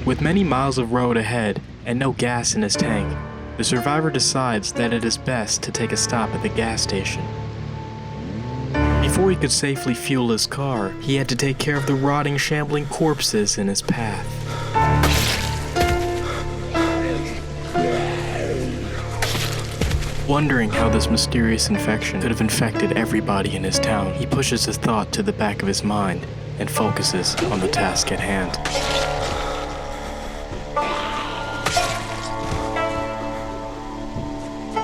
With many miles of road ahead and no gas in his tank, the survivor decides that it is best to take a stop at the gas station. Before he could safely fuel his car, he had to take care of the rotting, shambling corpses in his path. Wondering how this mysterious infection could have infected everybody in his town, he pushes his thought to the back of his mind and focuses on the task at hand.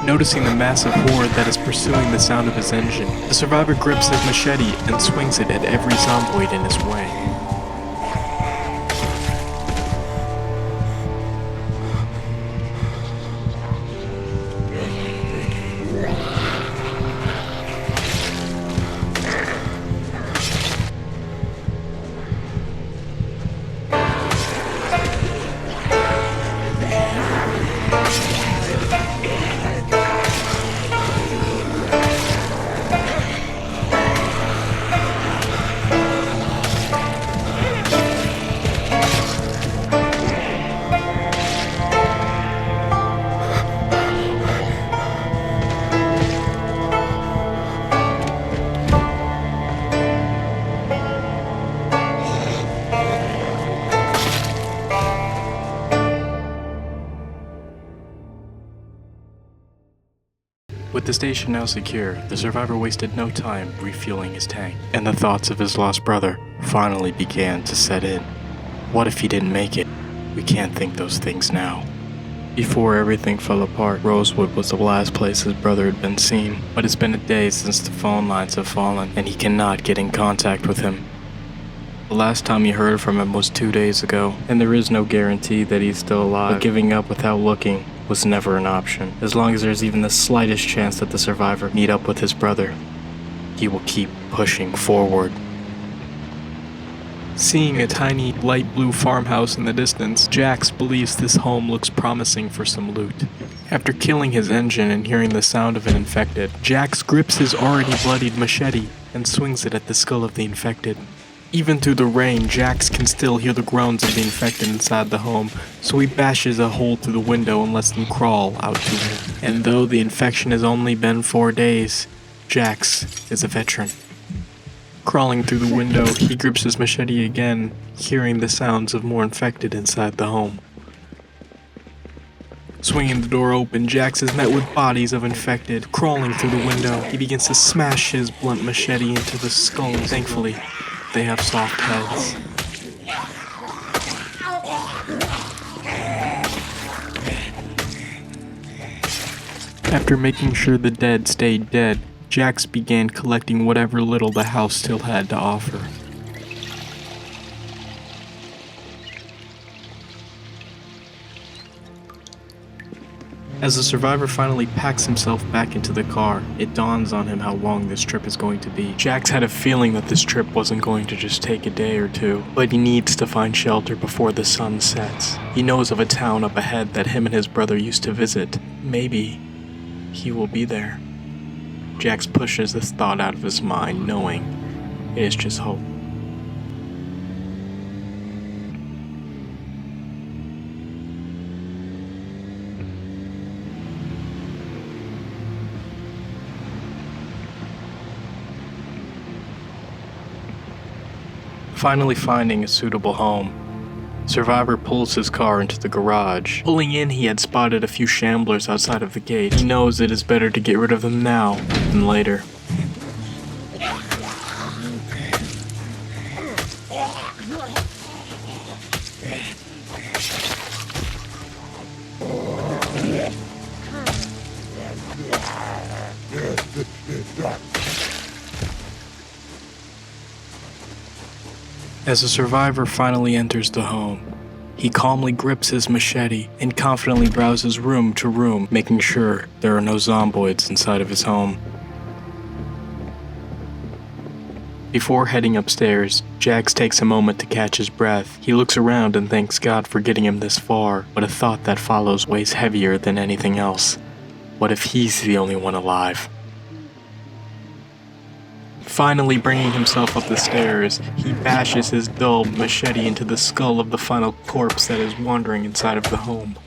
Noticing the massive horde that is pursuing the sound of his engine, the survivor grips his machete and swings it at every zomboid in his way. With the station now secure, the survivor wasted no time refueling his tank, and the thoughts of his lost brother finally began to set in. What if he didn't make it? We can't think those things now. Before everything fell apart, Rosewood was the last place his brother had been seen, but it's been a day since the phone lines have fallen, and he cannot get in contact with him. The last time he heard from him was 2 days ago, and there is no guarantee that he's still alive, but giving up without looking was never an option. As long as there's even the slightest chance that the survivor meet up with his brother, he will keep pushing forward. Seeing a tiny light blue farmhouse in the distance, Jax believes this home looks promising for some loot. After killing his engine and hearing the sound of an infected, Jax grips his already bloodied machete and swings it at the skull of the infected. Even through the rain, Jax can still hear the groans of the infected inside the home, so he bashes a hole through the window and lets them crawl out to him. And though the infection has only been 4 days, Jax is a veteran. Crawling through the window, he grips his machete again, hearing the sounds of more infected inside the home. Swinging the door open, Jax is met with bodies of infected. Crawling through the window, he begins to smash his blunt machete into the skulls. Thankfully, they have soft heads. After making sure the dead stayed dead, Jax began collecting whatever little the house still had to offer. As the survivor finally packs himself back into the car, it dawns on him how long this trip is going to be. Jax had a feeling that this trip wasn't going to just take a day or two, but he needs to find shelter before the sun sets. He knows of a town up ahead that him and his brother used to visit. Maybe he will be there. Jax pushes this thought out of his mind, knowing it is just hope. Finally finding a suitable home, Survivor pulls his car into the garage. Pulling in, he had spotted a few shamblers outside of the gate. He knows it is better to get rid of them now than later. As the survivor finally enters the home, he calmly grips his machete and confidently browses room to room, making sure there are no zomboids inside of his home. Before heading upstairs, Jax takes a moment to catch his breath. He looks around and thanks God for getting him this far, but a thought that follows weighs heavier than anything else. What if he's the only one alive? Finally bringing himself up the stairs, he bashes his dull machete into the skull of the final corpse that is wandering inside of the home.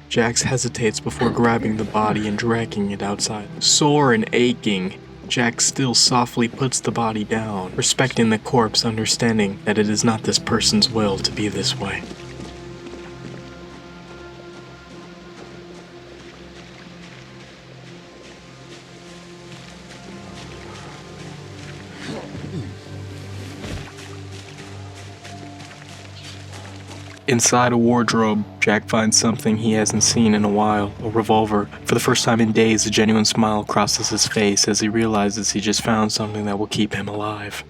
Jax hesitates before grabbing the body and dragging it outside. Sore and aching, Jax still softly puts the body down, respecting the corpse, understanding that it is not this person's will to be this way. Inside a wardrobe, Jack finds something he hasn't seen in a while, a revolver. For the first time in days, a genuine smile crosses his face as he realizes he just found something that will keep him alive.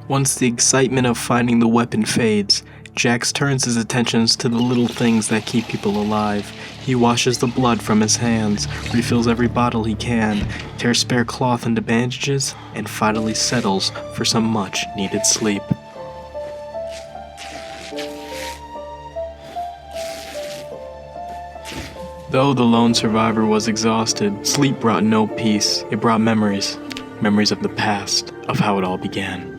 Once the excitement of finding the weapon fades, Jax turns his attentions to the little things that keep people alive. He washes the blood from his hands, refills every bottle he can, tears spare cloth into bandages, and finally settles for some much-needed sleep. Though the lone survivor was exhausted, sleep brought no peace. It brought memories. Memories of the past, of how it all began.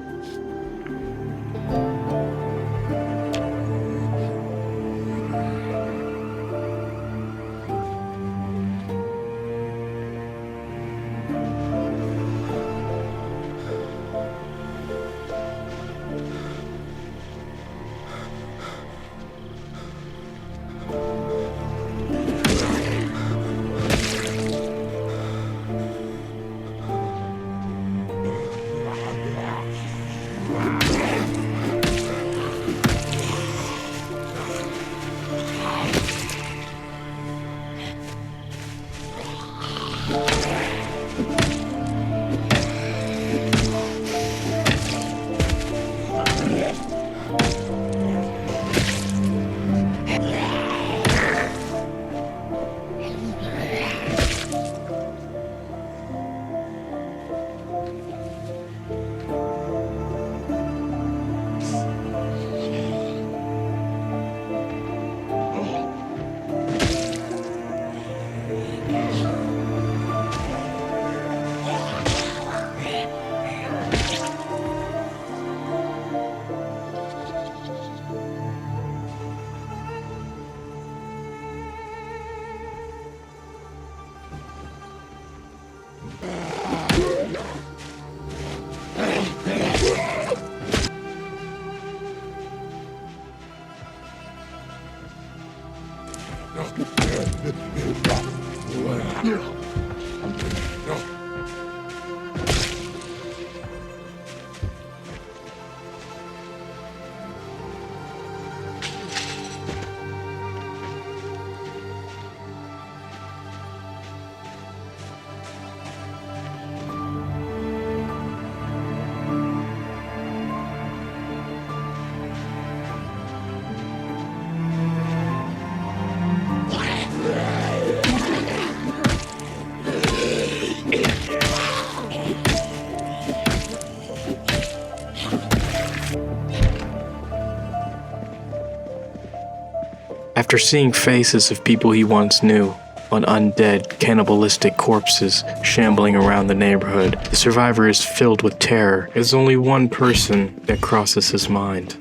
After seeing faces of people he once knew on undead, cannibalistic corpses shambling around the neighborhood, the survivor is filled with terror. There's only one person that crosses his mind.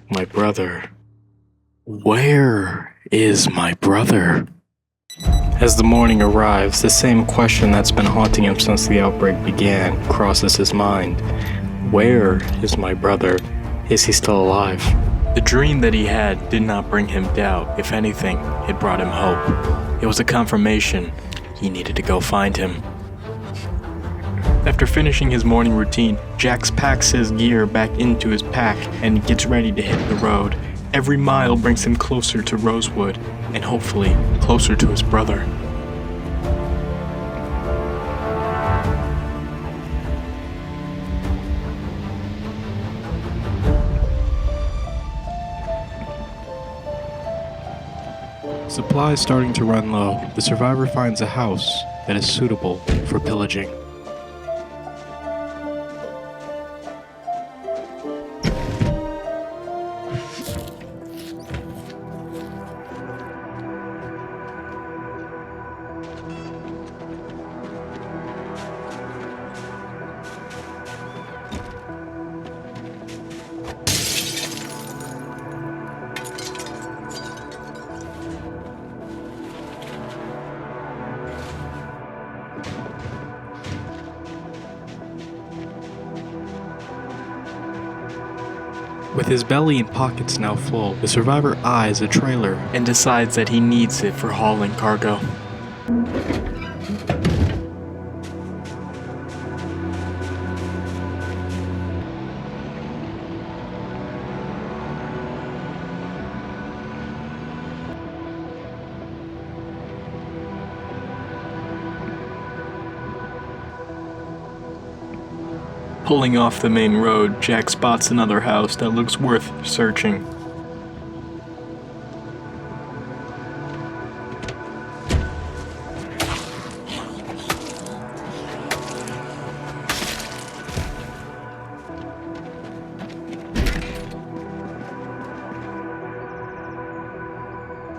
My brother. Where is my brother? As the morning arrives, the same question that's been haunting him since the outbreak began crosses his mind. Where is my brother? Is he still alive? The dream that he had did not bring him doubt. If anything, it brought him hope. It was a confirmation he needed to go find him. After finishing his morning routine, Jax packs his gear back into his pack and gets ready to hit the road. Every mile brings him closer to Rosewood, and hopefully closer to his brother. Supplies starting to run low, the survivor finds a house that is suitable for pillaging. With his belly and pockets now full, the survivor eyes a trailer and decides that he needs it for hauling cargo. Pulling off the main road, Jack spots another house that looks worth searching.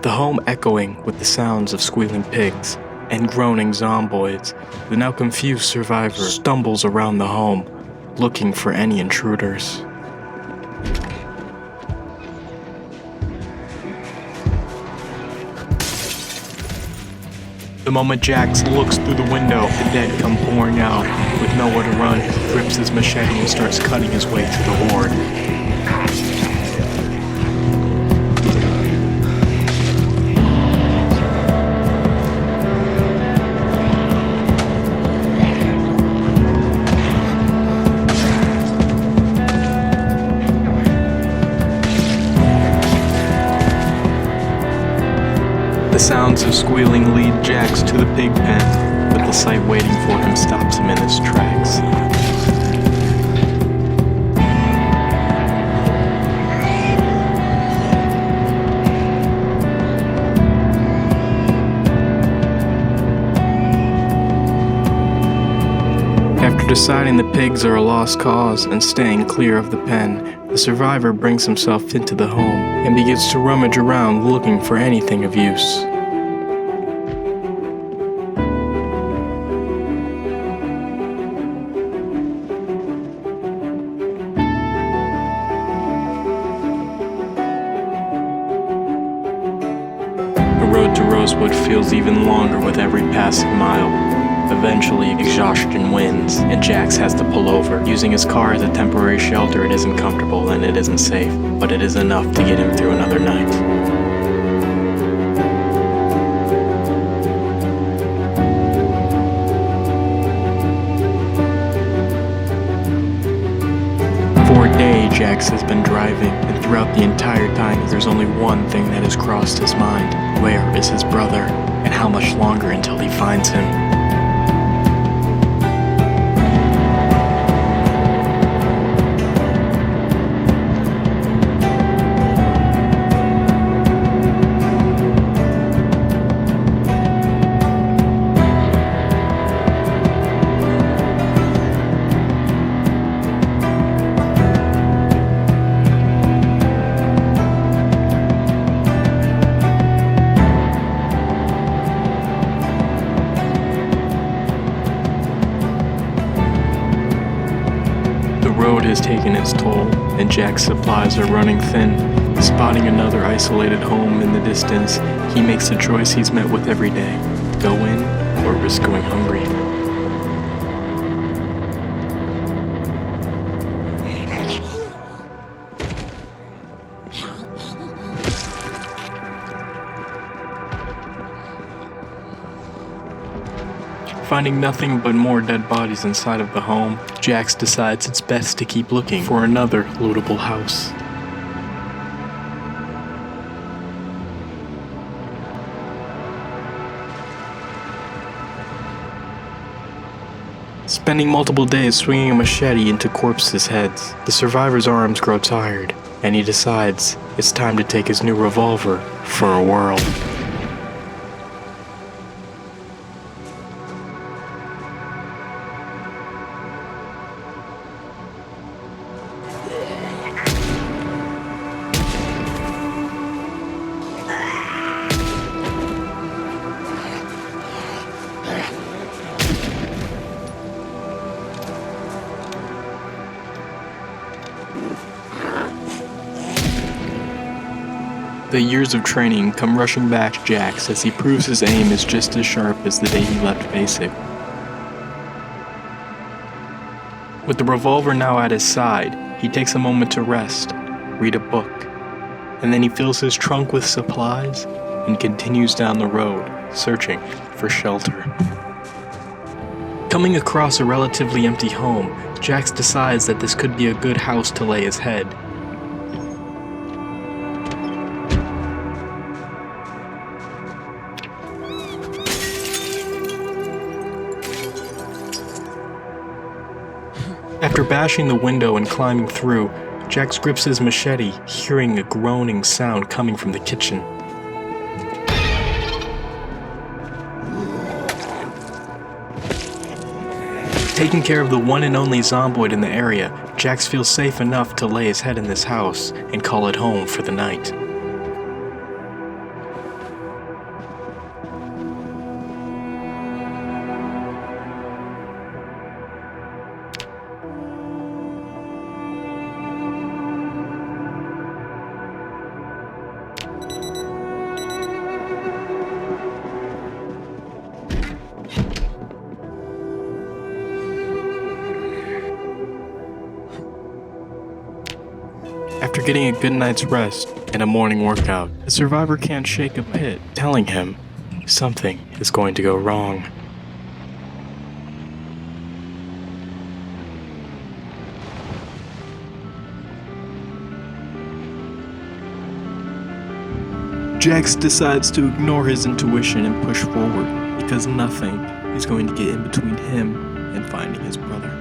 The home echoing with the sounds of squealing pigs and groaning zomboids, the now confused survivor stumbles around the home, looking for any intruders. The moment Jax looks through the window, the dead come pouring out. With nowhere to run, he grips his machete and starts cutting his way through the horde. The sounds of squealing lead Jax to the pig pen, but the sight waiting for him stops him in his tracks. After deciding the pigs are a lost cause and staying clear of the pen, the survivor brings himself into the home and begins to rummage around looking for anything of use. The road to Rosewood feels even longer with every passing mile. Eventually, exhaustion wins, and Jax has to pull over. Using his car as a temporary shelter, it isn't comfortable and it isn't safe, but it is enough to get him through another night. For a day, Jax has been driving, and throughout the entire time, there's only one thing that has crossed his mind. Where is his brother, and how much longer until he finds him? The road has taken its toll, and Jack's supplies are running thin. Spotting another isolated home in the distance, he makes the choice he's met with every day: go in or risk going hungry. Finding nothing but more dead bodies inside of the home, Jax decides it's best to keep looking for another lootable house. Spending multiple days swinging a machete into corpses' heads, the survivor's arms grow tired, and he decides it's time to take his new revolver for a whirl. The years of training come rushing back to Jax as he proves his aim is just as sharp as the day he left basic. With the revolver now at his side, he takes a moment to rest, read a book, and then he fills his trunk with supplies and continues down the road, searching for shelter. Coming across a relatively empty home, Jax decides that this could be a good house to lay his head. After bashing the window and climbing through, Jax grips his machete, hearing a groaning sound coming from the kitchen. Taking care of the one and only Zomboid in the area, Jax feels safe enough to lay his head in this house and call it home for the night. After getting a good night's rest and a morning workout, the survivor can't shake a pit, telling him something is going to go wrong. Jax decides to ignore his intuition and push forward, because nothing is going to get in between him and finding his brother.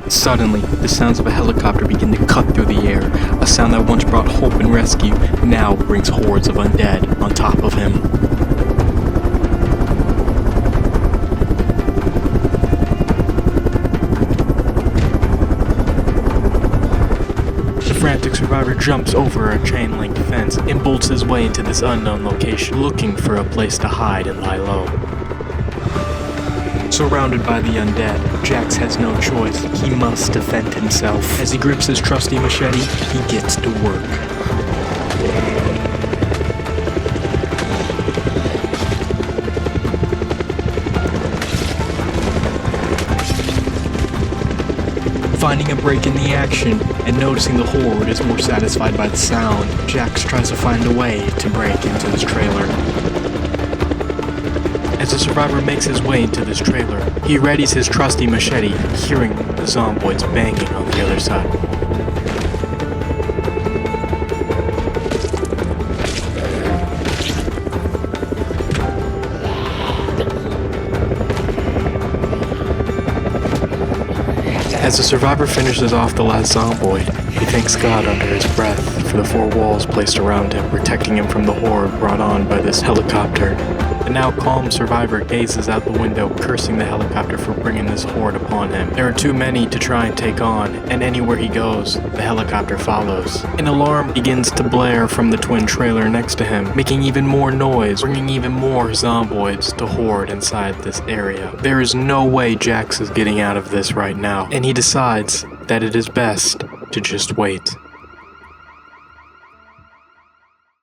Suddenly, the sounds of a helicopter begin to cut through the air. A sound that once brought hope and rescue now brings hordes of undead on top of him. The frantic survivor jumps over a chain-link fence and bolts his way into this unknown location, looking for a place to hide and lie low. Surrounded by the undead, Jax has no choice. He must defend himself. As he grips his trusty machete, he gets to work. Finding a break in the action and noticing the horde is more satisfied by the sound, Jax tries to find a way to break into this trailer. As the survivor makes his way into this trailer, he readies his trusty machete, hearing the Zomboids banging on the other side. As the survivor finishes off the last Zomboid, he thanks God under his breath for the four walls placed around him, protecting him from the horde brought on by this helicopter. The now calm survivor gazes out the window, cursing the helicopter for bringing this horde upon him. There are too many to try and take on, and anywhere he goes, the helicopter follows. An alarm begins to blare from the twin trailer next to him, making even more noise, bringing even more Zomboids to horde inside this area. There is no way Jax is getting out of this right now, and he decides that it is best to just wait.